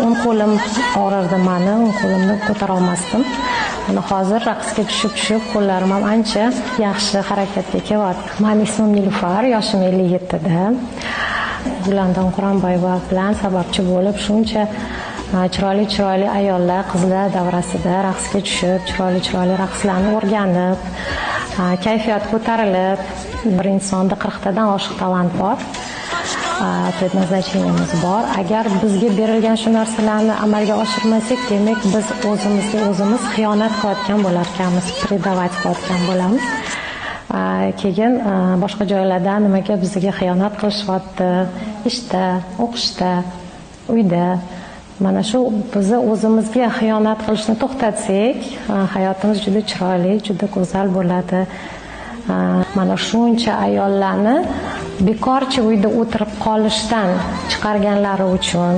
o'ng qo'lim og'rirdi mani, o'ng qo'limni ko'tara olmasdim. Mana hozir raqsga tushib, qo'llarim ham ancha yaxshi harakatga kelyapti. Mening ismim Nilufar, yoshim 57 da. Gulandon Quronboyeva bilan sababchi bo'lib shuncha chiroyli ayollar, qizlar davrasida raqsga tushib, chiroyli raqslarni o'rganib, kayfiyat ko'tarilib, bir insonda 40 tadan oshiq talant bor. Предназначениemiz bor. Agar bizga berilgan shu narsalarni amalga oshirmasak, demak biz o'zimizga o'zimiz xiyonat qilayotgan bo'lar ekanmiz, predovat qilayotgan bo'lamiz. Keyin boshqa joylarda nimaga bizga xiyonat qilishyapti, ishda, o'qishda, uyda. Mana shu bizni o'zimizga xiyonat qilishni to'xtatsak, hayotimiz juda chiroyli, juda go'zal bo'ladi. Mana shuncha ayollarni bekorchi uyda o'tirib qolishdan chiqarganlari uchun